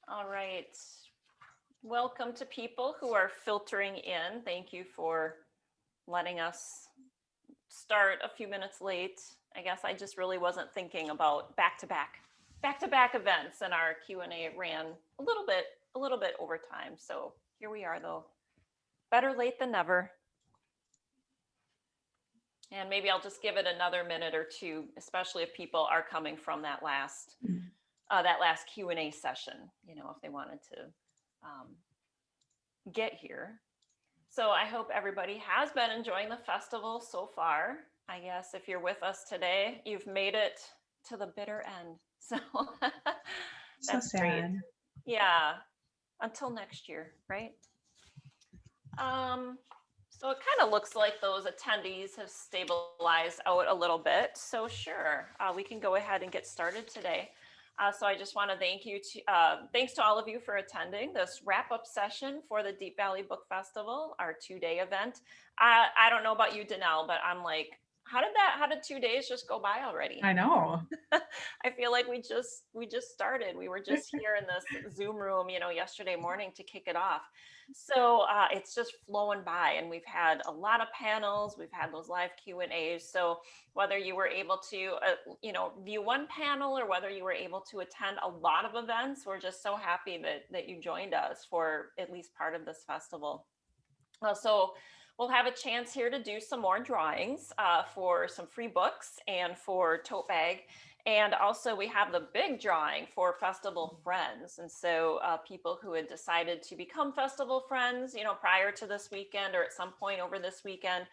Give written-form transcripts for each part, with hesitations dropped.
All right. Welcome to people who are filtering in. Thank you for letting us start a few minutes late. I guess I just really wasn't thinking about back-to-back events, and our Q&A ran a little bit over time. So here we are, though. Better late than never. And maybe I'll just give it another minute or two, especially if people are coming from that last Q&A session, if they wanted to get here. So I hope everybody has been enjoying the festival so far. I guess if you're with us today, you've made it to the bitter end. So that's So great. sad. Yeah. Until next year, right? So it kind of looks like those attendees have stabilized out a little bit. So sure, we can go ahead and get started today. So I just want to thanks to all of you for attending this wrap-up session for the Deep Valley Book Festival, our 2-day event. I don't know about you, Danelle, but I'm like, how did 2 days just go by already? I know. I feel like we just started. We were just here in this Zoom room, yesterday morning to kick it off. So it's just flowing by, and we've had a lot of panels. We've had those live Q&As. So whether you were able to, view one panel or whether you were able to attend a lot of events, we're just so happy that you joined us for at least part of this festival. So we'll have a chance here to do some more drawings for some free books and for tote bag. And also we have the big drawing for festival friends. And so people who had decided to become festival friends, prior to this weekend or at some point over this weekend,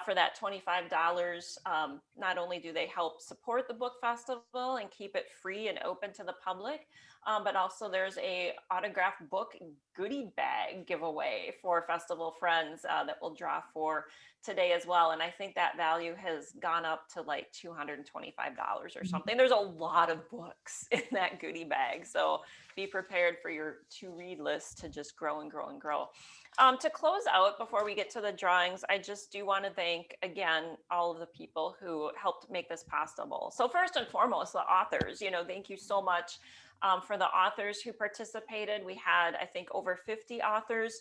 for that $25, not only do they help support the book festival and keep it free and open to the public, but also there's a autographed book goodie bag giveaway for festival friends that we'll draw for today as well. And I think that value has gone up to like $225 or something. There's a lot of books in that goodie bag. So be prepared for your to-read list to just grow and grow and grow. To close out, before we get to the drawings, I just do want to thank, again, all of the people who helped make this possible. So first and foremost, the authors, thank you so much for the authors who participated. We had, I think, over 50 authors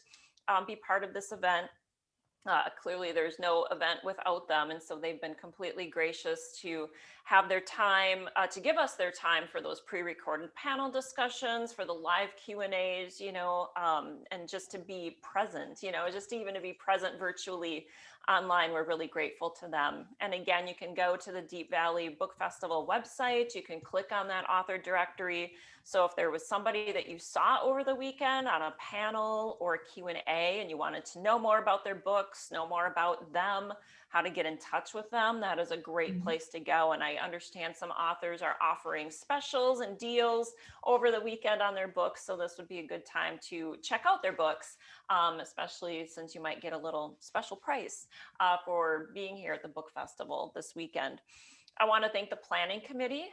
be part of this event. Clearly, there's no event without them. And so they've been completely gracious to have their time, to give us their time for those pre-recorded panel discussions, for the live Q&As, and just to be present, just even to be present virtually online. We're really grateful to them. And again, you can go to the Deep Valley Book Festival website. You can click on that author directory. So if there was somebody that you saw over the weekend on a panel or a Q&A and you wanted to know more about their books, know more about them, how to get in touch with them, that is a great place to go. And I understand some authors are offering specials and deals over the weekend on their books. So this would be a good time to check out their books, especially since you might get a little special price for being here at the book festival this weekend. I want to thank the planning committee,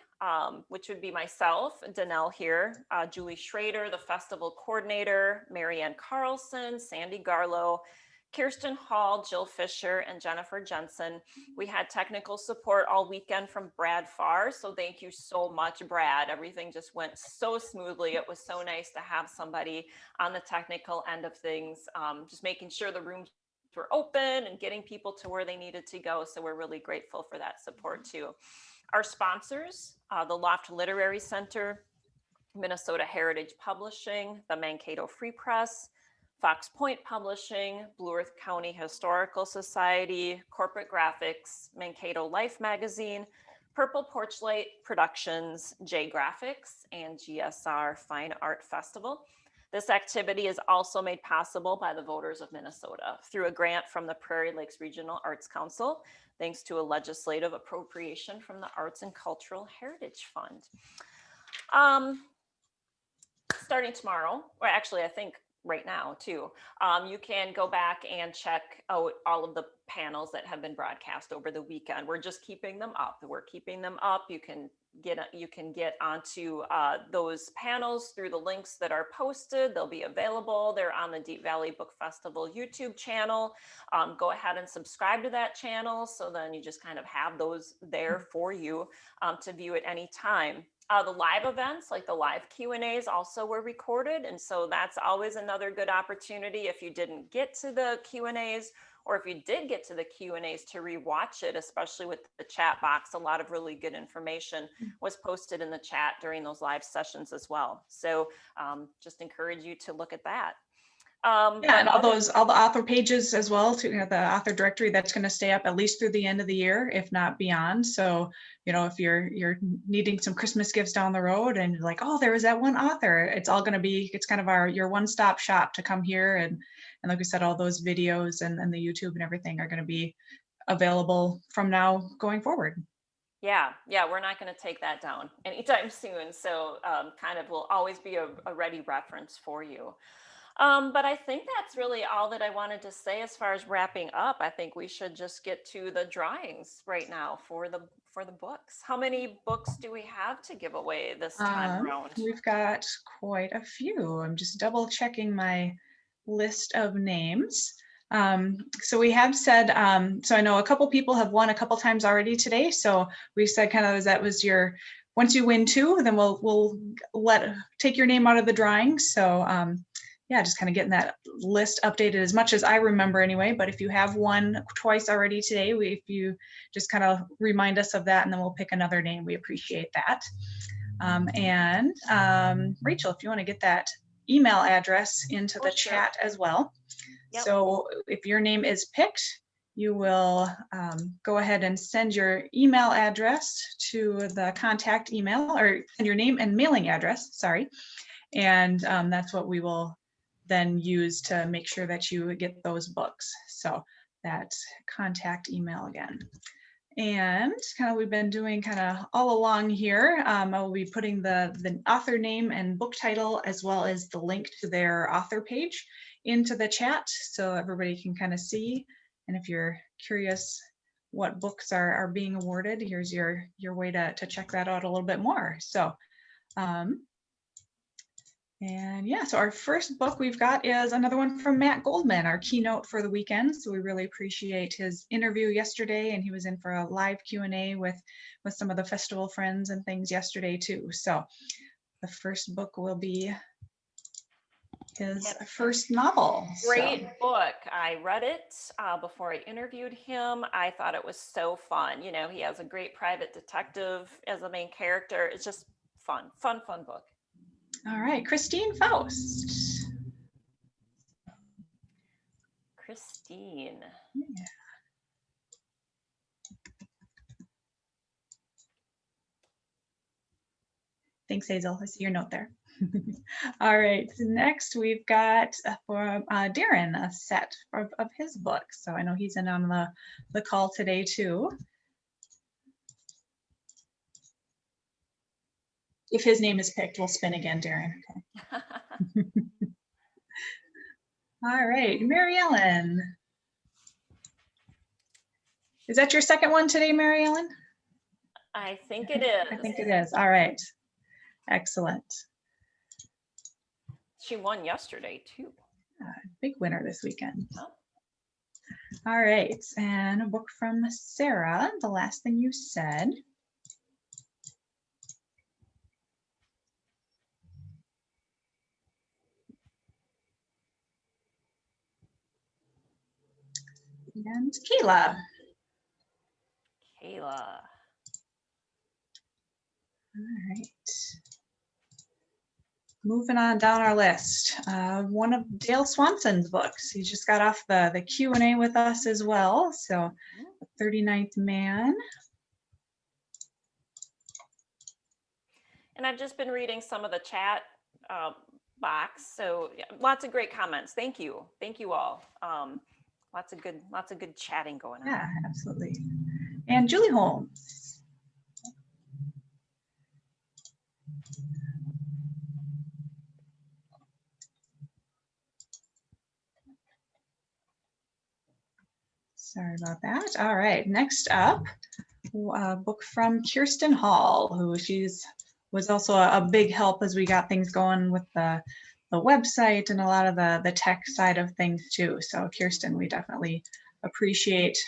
which would be myself, Danelle here, Julie Schrader, the festival coordinator, Marianne Carlson, Sandy Garlow, Kirsten Hall, Jill Fisher, and Jennifer Jensen. We had technical support all weekend from Brad Farr. So thank you so much, Brad. Everything just went so smoothly. It was so nice to have somebody on the technical end of things, just making sure the rooms were open and getting people to where they needed to go. So we're really grateful for that support too. Our sponsors, the Loft Literary Center, Minnesota Heritage Publishing, the Mankato Free Press, Fox Point Publishing, Blue Earth County Historical Society, Corporate Graphics, Mankato Life Magazine, Purple Porchlight Productions, J Graphics, and GSR Fine Art Festival. This activity is also made possible by the voters of Minnesota through a grant from the Prairie Lakes Regional Arts Council, thanks to a legislative appropriation from the Arts and Cultural Heritage Fund. Starting tomorrow, or actually I think right now too, you can go back and check out all of the panels that have been broadcast over the weekend. We're just keeping them up. We're keeping them up. You can get onto those panels through the links that are posted. They'll be available. They're on the Deep Valley Book Festival YouTube channel. Go ahead and subscribe to that channel, so then you just kind of have those there for you to view at any time. The live events, like the live Q&As, also were recorded, and so that's always another good opportunity if you didn't get to the Q&As, or if you did get to the Q&As, to rewatch it, especially with the chat box. A lot of really good information was posted in the chat during those live sessions as well. So just encourage you to look at that. Yeah, and all the author pages as well, to the author directory, that's going to stay up at least through the end of the year, if not beyond. So, if you're needing some Christmas gifts down the road and you're like, oh, there was that one author, it's all going to be, it's kind of your one-stop shop to come here. And like we said, all those videos and the YouTube and everything are going to be available from now going forward. Yeah, we're not going to take that down anytime soon. So kind of will always be a ready reference for you. But I think that's really all that I wanted to say as far as wrapping up. I think we should just get to the drawings right now for the books. How many books do we have to give away this time around? We've got quite a few. I'm just double checking my list of names. So we have said, so I know a couple people have won a couple times already today. So we said kind of that was once you win 2, then we'll take your name out of the drawing. So yeah, just kind of getting that list updated as much as I remember anyway. But if you have won twice already today, if you just kind of remind us of that, and then we'll pick another name. We appreciate that. Rachel, if you want to get that email address into the chat as well. Yep. So if your name is picked, you will go ahead and send your email address to the contact email, or your name and mailing address, sorry. And that's what we will then use to make sure that you get those books. So that contact email again. And kind of we've been doing kind of all along here. I will be putting the author name and book title, as well as the link to their author page, into the chat so everybody can kind of see. And if you're curious what books are being awarded, here's your way to check that out a little bit more. So and yeah, so our first book we've got is another one from Matt Goldman, our keynote for the weekend. So we really appreciate his interview yesterday, and he was in for a live Q&A with some of the festival friends and things yesterday too. So the first book will be his first novel. Great book. I read it before I interviewed him. I thought it was so fun. He has a great private detective as a main character. It's just fun book. All right, Christine Faust. Christine. Yeah. Thanks, Hazel. I see your note there. All right, so next we've got for Darren a set of his books. So I know he's in on the call today too. If his name is picked, we'll spin again, Darren. Okay. All right, Mary Ellen. Is that your second one today, Mary Ellen? I think it is. I think it is. All right. Excellent. She won yesterday too. Big winner this weekend. Oh. All right, and a book from Sarah, The Last Thing You Said. And Kayla. All right. Moving on down our list, one of Dale Swanson's books. He just got off the Q&A with us as well. So, The 39th Man. And I've just been reading some of the chat box. So yeah, lots of great comments. Thank you all. Lots of good chatting going on. Yeah, absolutely. And Julie Holmes. Sorry about that. All right, next up, a book from Kirsten Hall, who was also a big help as we got things going with the website and a lot of the tech side of things too. So Kirsten, we definitely appreciate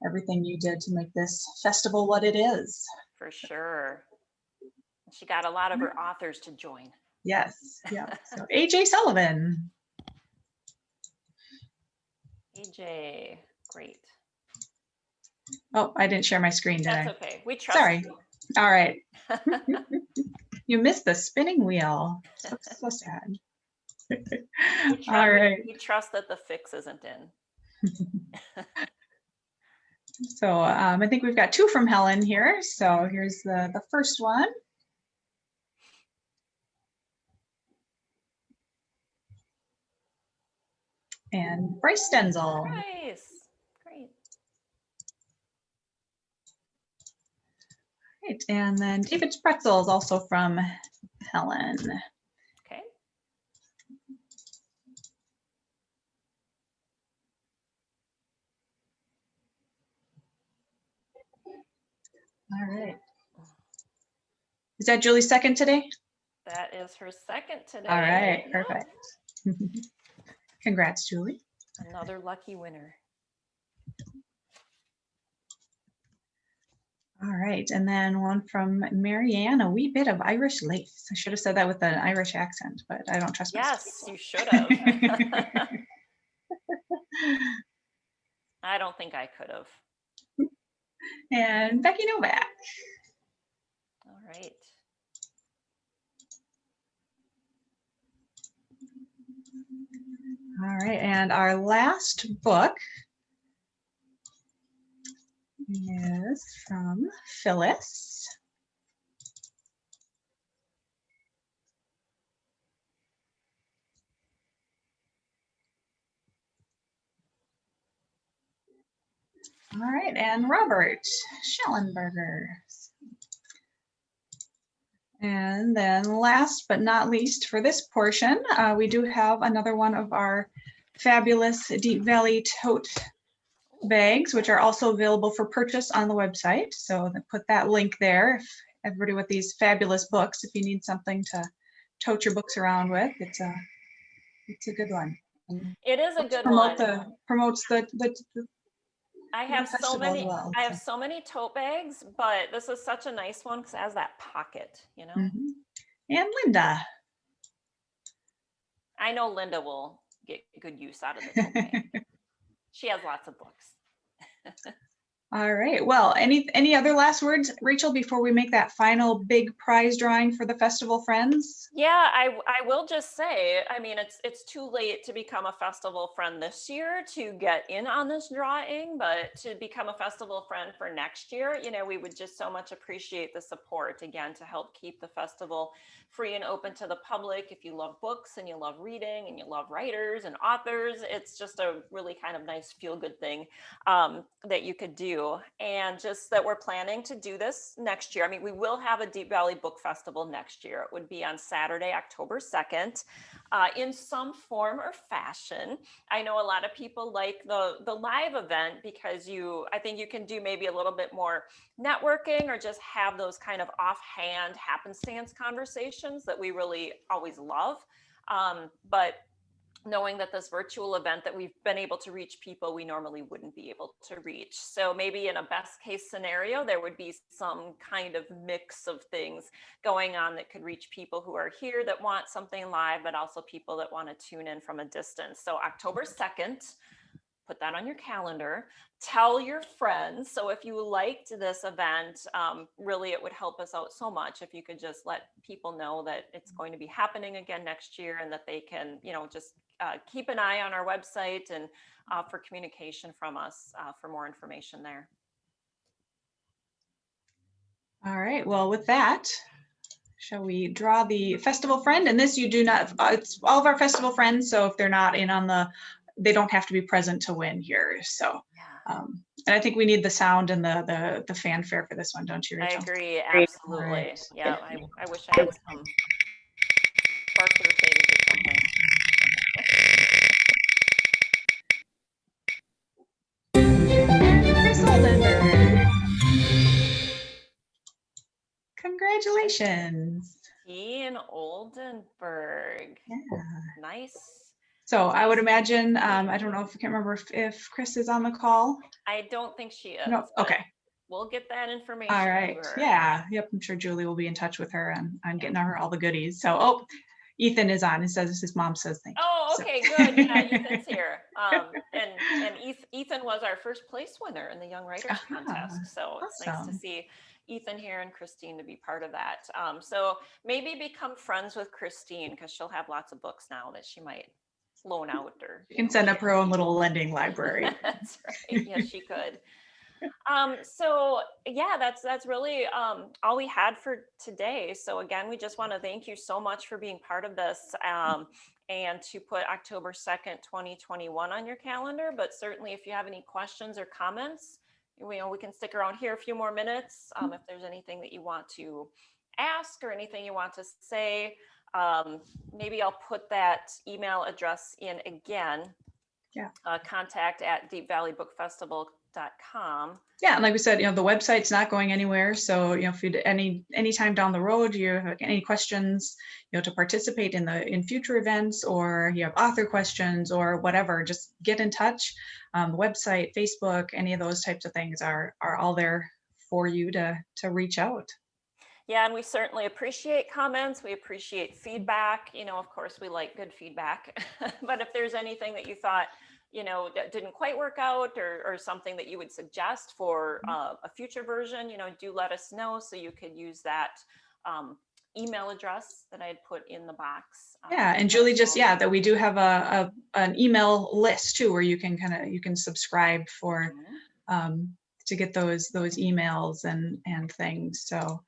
everything you did to make this festival what it is. For sure. She got a lot of her authors to join. Yes, yeah. So AJ Sullivan. AJ, great. Oh, I didn't share my screen, did I? That's okay. We trust Sorry. you. All right. You missed the spinning wheel. So sad. All right. We trust that the fix isn't in. So I think we've got two from Helen here. So here's the first one. And Bryce Stenzel. Bryce, great. Right, and then David Spretzel is also from Helen. Okay. All right. Is that Julie's second today? That is her second today. All right, perfect. Congrats, Julie. Another lucky winner. All right, and then one from Marianne, A Wee Bit of Irish Lace. I should have said that with an Irish accent, but I don't trust myself. Yes, you should have. I don't think I could have. And Becky Novak. All right. All right, and our last book is from Phyllis. All right, and Robert Schellenberger. And then last but not least for this portion, we do have another one of our fabulous Deep Valley tote bags, which are also available for purchase on the website. So put that link there. If everybody with these fabulous books, if you need something to tote your books around with, it's a good one. It is a good one. Promotes the I have so many. Well, I have so many tote bags, but this is such a nice one because it has that pocket, you know. Mm-hmm. And Linda. I know Linda will get good use out of the tote bag. She has lots of books. All right. Well, any other last words, Rachel, before we make that final big prize drawing for the festival friends? Yeah, I will just say, I mean, it's too late to become a festival friend this year to get in on this drawing, but to become a festival friend for next year, you know, we would just so much appreciate the support again to help keep the festival free and open to the public. If you love books and you love reading and you love writers and authors, it's just a really kind of nice feel-good thing that you could do. And just that we're planning to do this next year. I mean, we will have a Deep Valley Book Festival next year. It would be on Saturday, October 2nd, in some form or fashion. I know a lot of people like the live event because I think you can do maybe a little bit more networking or just have those kind of offhand happenstance conversations that we really always love. But knowing that this virtual event that we've been able to reach people we normally wouldn't be able to reach. So maybe in a best case scenario, there would be some kind of mix of things going on that could reach people who are here that want something live, but also people that want to tune in from a distance. So October 2nd, put that on your calendar. Tell your friends. So if you liked this event, really it would help us out so much if you could just let people know that it's going to be happening again next year and that they can, you know, just keep an eye on our website and for communication from us for more information there. All right, well, with that, shall we draw the festival friend? And this you do not, it's all of our festival friends. So if they're not in on they don't have to be present to win here. So, and I think we need the sound and the fanfare for this one, don't you, Rachel? I agree, absolutely. Right. Yeah, I wish I had some sparkler things or something. Chris Oldenburg. Congratulations. Tea in Oldenburg. Yeah. Nice. So I would imagine, I don't know if I can't remember if Chris is on the call. I don't think she is. No, okay. We'll get that information. All right. To her. Yeah. Yep. I'm sure Julie will be in touch with her on getting her all the goodies. So, oh, Ethan is on. It says his mom says thank you. Oh, okay, good. Yeah, Ethan's here. And Ethan was our first place winner in the Young Writers Contest. So it's nice to see Ethan here and Christine to be part of that. So maybe become friends with Christine because she'll have lots of books now that she might loan out, or you can send up her own little lending library. That's right. Yes, she could. So yeah, that's really all we had for today. So again, we just want to thank you so much for being part of this, and to put October 2nd, 2021 on your calendar. But certainly if you have any questions or comments, we can stick around here a few more minutes. If there's anything that you want to ask or anything you want to say, maybe I'll put that email address in again. Yeah. contact@deepvalleybookfestival.com. Yeah, and like we said, the website's not going anywhere. So, if you anytime down the road you have any questions, to participate in future events, or you have author questions or whatever, just get in touch. The website, Facebook, any of those types of things are all there for you to reach out. Yeah, and we certainly appreciate comments. We appreciate feedback. Of course, we like good feedback. But if there's anything that you thought, that didn't quite work out, or something that you would suggest for a future version, do let us know, so you could use that email address that I had put in the box. Yeah, and Julie that we do have an email list too, where you can subscribe for to get those emails and things. So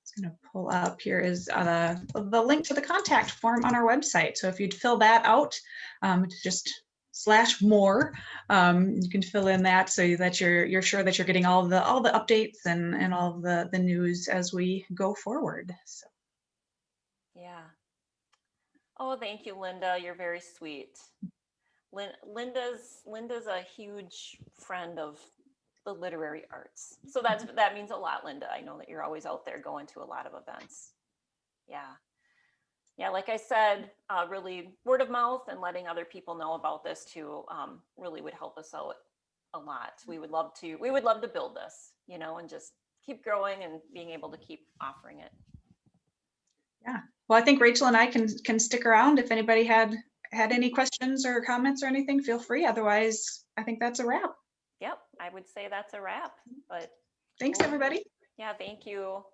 it's going to pull up here is the link to the contact form on our website. So if you'd fill that out, just /more, you can fill in that so that you're sure that you're getting all the updates and all the news as we go forward. So. Yeah. Oh, thank you, Linda. You're very sweet. Linda's a huge friend of the literary arts. So that means a lot, Linda. I know that you're always out there going to a lot of events. Yeah, like I said, really word of mouth and letting other people know about this too, really would help us out a lot. We would love to build this, and just keep growing and being able to keep offering it. Yeah. Well, I think Rachel and I can stick around. If anybody had any questions or comments or anything, feel free. Otherwise, I think that's a wrap. Yep, I would say that's a wrap. But thanks, everybody. Yeah, thank you.